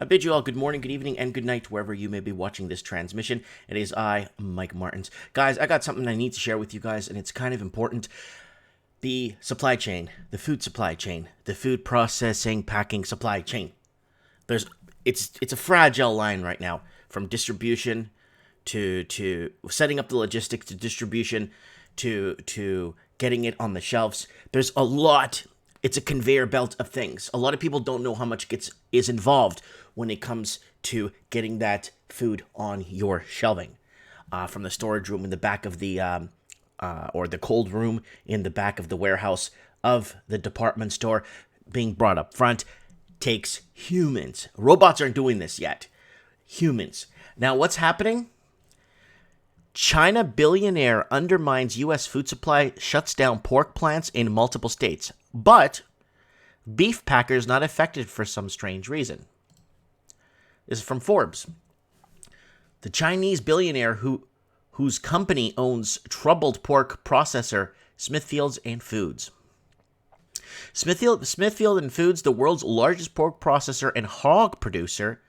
I bid you all good morning, good evening, and good night wherever you may be watching this transmission. It is I, Mike Martins. Guys, I got something I need to share with you guys, and it's kind of important. The supply chain, the food supply chain, the food processing, packing supply chain. It's a fragile line right now, from distribution to setting up the logistics to distribution to getting it on the shelves. There's a lot. It's a conveyor belt of things. A lot of people don't know how much is involved when it comes to getting that food on your shelving. From the storage room in the back of the or the cold room in the back of the warehouse of the department store, being brought up front, takes humans. Robots aren't doing this yet. Humans. Now, what's happening? China billionaire undermines U.S. food supply, shuts down pork plants in multiple states. But beef packers not affected for some strange reason. This is from Forbes. The Chinese billionaire whose company owns troubled pork processor Smithfield Foods. Smithfield Foods, the world's largest pork processor and hog producer,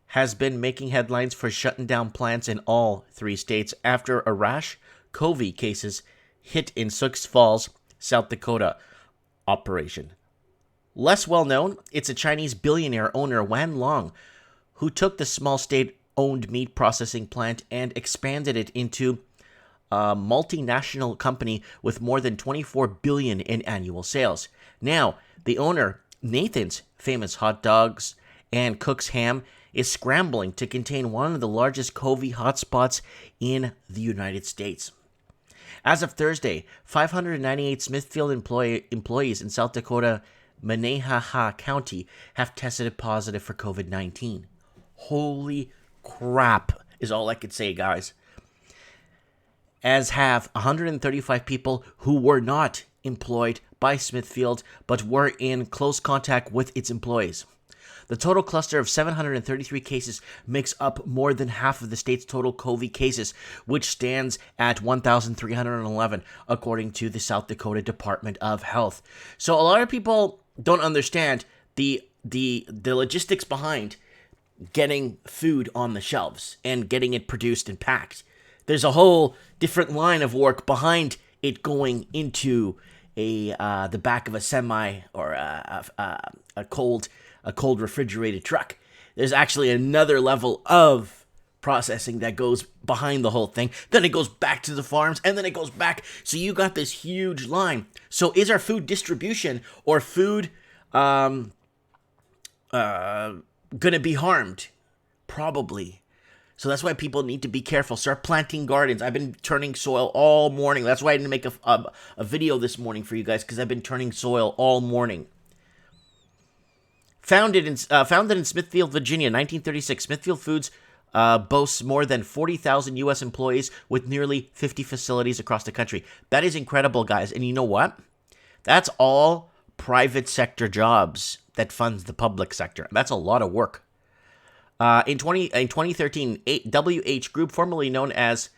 has been making headlines for shutting down plants in all three states after a rash covey cases hit in Sioux Falls, South Dakota operation. Less well known, it's a Chinese billionaire owner, Wan Long, who took the small state-owned meat processing plant and expanded it into a multinational company with more than $24 billion in annual sales. Now, the owner, Nathan's famous hot dogs and Cook's ham, is scrambling to contain one of the largest covey hotspots in the United States. As of Thursday, 598 Smithfield employees in South Dakota, Minnehaha County, have tested positive for COVID-19. Holy crap, is all I could say, guys. As have 135 people who were not employed by Smithfield, but were in close contact with its employees. The total cluster of 733 cases makes up more than half of the state's total covey cases, which stands at 1,311, according to the South Dakota Department of Health. So a lot of people don't understand the logistics behind getting food on the shelves and getting it produced and packed. There's a whole different line of work behind it going into the back of a semi or a cold refrigerated truck. There's actually another level of processing that goes behind the whole thing. Then it goes back to the farms, and then it goes back. So you got this huge line. So is our food distribution or food gonna be harmed? Probably. So that's why people need to be careful. Start planting gardens. I've been turning soil all morning. That's why I didn't make a video this morning for you guys, because I've been turning soil all morning. Founded in Smithfield, Virginia, 1936, Smithfield Foods boasts more than 40,000 U.S. employees with nearly 50 facilities across the country. That is incredible, guys. And you know what? That's all private sector jobs that funds the public sector. That's a lot of work. In 2013, WH Group, formerly known as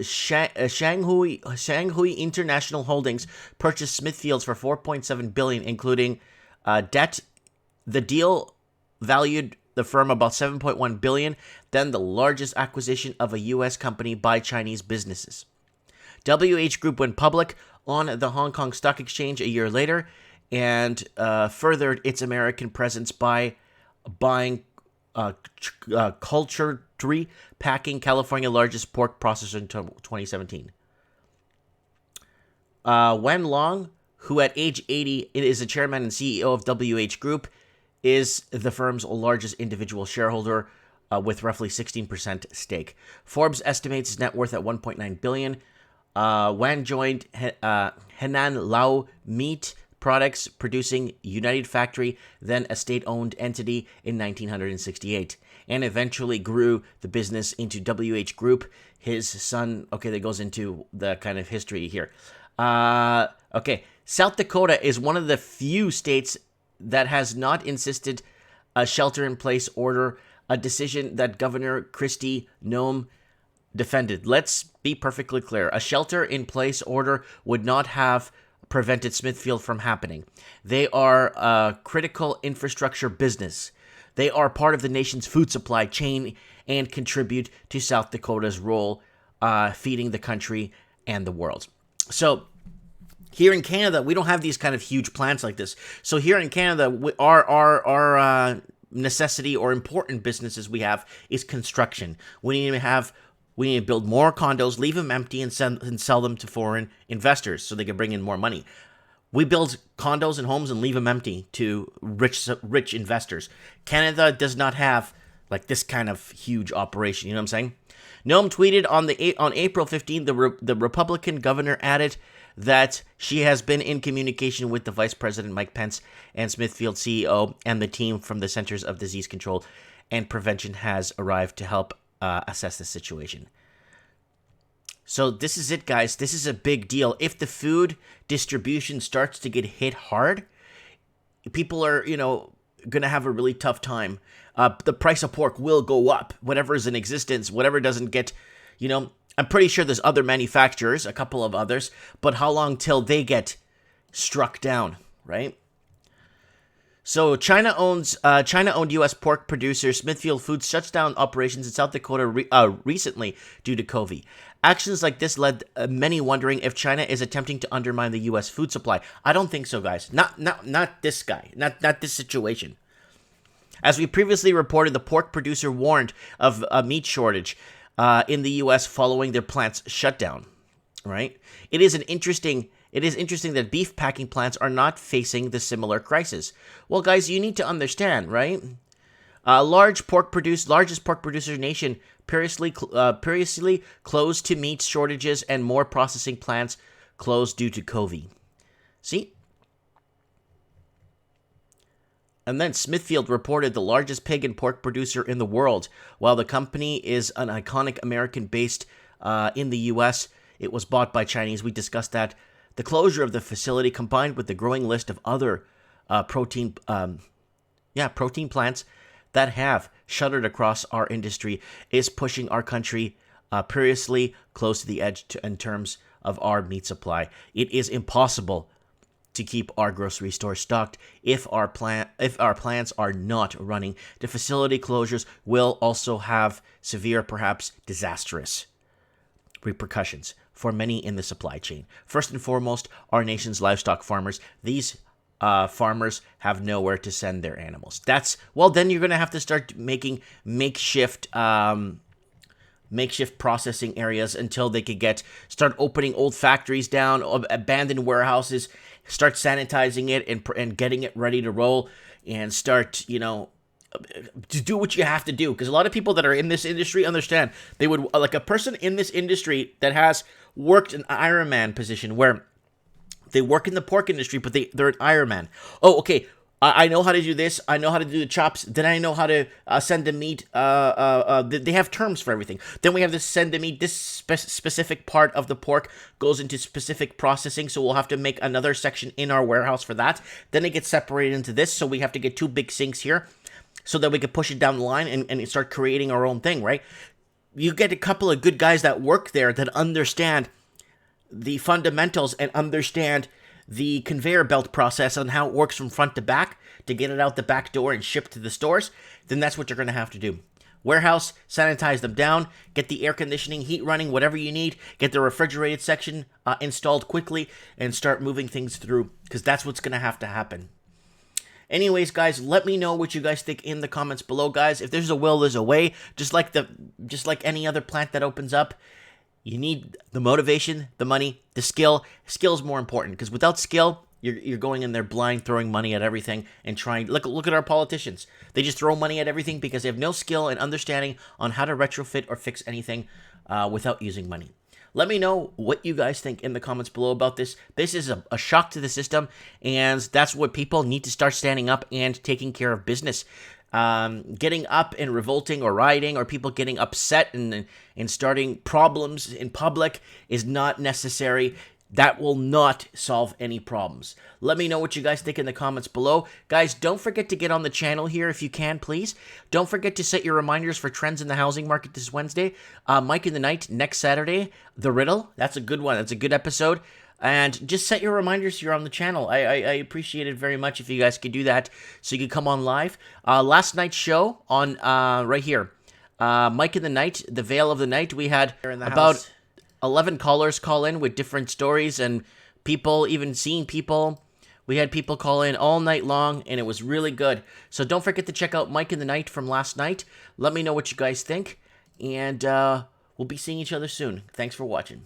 Shanghai International Holdings, purchased Smithfields for $4.7 billion, including debt. The deal valued the firm about $7.1 billion, then the largest acquisition of a U.S. company by Chinese businesses. WH Group went public on the Hong Kong Stock Exchange a year later and furthered its American presence by buying Culture Tree Packing, California's largest pork processor, in 2017. Wan Long, who at age 80 is the chairman and CEO of WH Group, is the firm's largest individual shareholder with roughly 16% stake. Forbes estimates his net worth at $1.9 billion. Wan joined Henan Lao Meat Products, producing United Factory, then a state-owned entity, in 1968, and eventually grew the business into WH Group. His son, that goes into the kind of history here. South Dakota is one of the few states that has not insisted a shelter-in-place order, a decision that Governor Kristi Noem defended. Let's be perfectly clear. A shelter-in-place order would not have prevented Smithfield from happening. They are a critical infrastructure business. They are part of the nation's food supply chain and contribute to South Dakota's role feeding the country and the world. So here in Canada, we don't have these kind of huge plants like this. So here in Canada, our necessity or important businesses we have is construction. We need to build more condos, leave them empty, and sell them to foreign investors so they can bring in more money. We build condos and homes and leave them empty to rich investors. Canada does not have like this kind of huge operation. You know what I'm saying? Noam tweeted on April 15th, the Republican governor added that she has been in communication with the Vice President Mike Pence and Smithfield CEO and the team from the Centers of Disease Control and Prevention has arrived to help assess the situation. So this is it, guys. This is a big deal. If the food distribution starts to get hit hard, people are, going to have a really tough time. The price of pork will go up. Whatever is in existence, whatever doesn't get, I'm pretty sure there's other manufacturers, a couple of others, but how long till they get struck down, right? So China-owned U.S. pork producer Smithfield Foods shuts down operations in South Dakota recently due to covey. Actions like this led many wondering if China is attempting to undermine the U.S. food supply. I don't think so, guys. Not this guy. Not this situation. As we previously reported, the pork producer warned of a meat shortage in the U.S. following their plant's shutdown. Right? It is interesting that beef packing plants are not facing the similar crisis. Well, guys, you need to understand, right? Largest pork producer nation previously closed to meat shortages and more processing plants closed due to covey. See? And then Smithfield reported the largest pig and pork producer in the world. While the company is an iconic American-based in the U.S., it was bought by Chinese. We discussed that. The closure of the facility, combined with the growing list of other protein plants that have shuttered across our industry, is pushing our country perilously close to the edge in terms of our meat supply. It is impossible to keep our grocery store stocked if our plants are not running. The facility closures will also have severe, perhaps disastrous repercussions for many in the supply chain. First and foremost, our nation's livestock farmers. These farmers have nowhere to send their animals. Then you're going to have to start making makeshift processing areas until they could start opening old factories down, abandoned warehouses, start sanitizing it and getting it ready to roll, and start, to do what you have to do. Because a lot of people that are in this industry understand they would, like a person in this industry that has worked an Ironman position where they work in the pork industry, but they're an Ironman. Oh, okay. I know how to do this. I know how to do the chops. Then I know how to send the meat. They have terms for everything. Then we have to send the meat. This specific part of the pork goes into specific processing, so we'll have to make another section in our warehouse for that. Then it gets separated into this, so we have to get 2 big sinks here so that we can push it down the line and start creating our own thing, right? You get a couple of good guys that work there that understand the fundamentals and understand the conveyor belt process on how it works from front to back to get it out the back door and shipped to the stores, then that's what you're going to have to do. Warehouse, sanitize them down, get the air conditioning, heat running, whatever you need, get the refrigerated section installed quickly, and start moving things through, because that's what's going to have to happen. Anyways, guys, let me know what you guys think in the comments below, guys. If there's a will, there's a way. Just like any other plant that opens up, you need the motivation, the money, the skill. Skill is more important, because without skill, you're going in there blind, throwing money at everything and trying. Look at our politicians. They just throw money at everything because they have no skill and understanding on how to retrofit or fix anything without using money. Let me know what you guys think in the comments below about this. This is a shock to the system, and that's what people need to start standing up and taking care of business. Getting up and revolting or rioting, or people getting upset and starting problems in public is not necessary. That will not solve any problems. Let me know what you guys think in the comments below. Guys, don't forget to get on the channel here if you can, please. Don't forget to set your reminders for trends in the housing market this Wednesday. Mike in the Night next Saturday. The Riddle, that's a good one. That's a good episode. And just set your reminders here on the channel. I appreciate it very much if you guys could do that so you could come on live. Last night's show on right here, Mike in the Night, the Veil of the Night, we had about 11 callers call in with different stories and people, even seeing people. We had people call in all night long, and it was really good. So don't forget to check out Mike in the Night from last night. Let me know what you guys think, and we'll be seeing each other soon. Thanks for watching.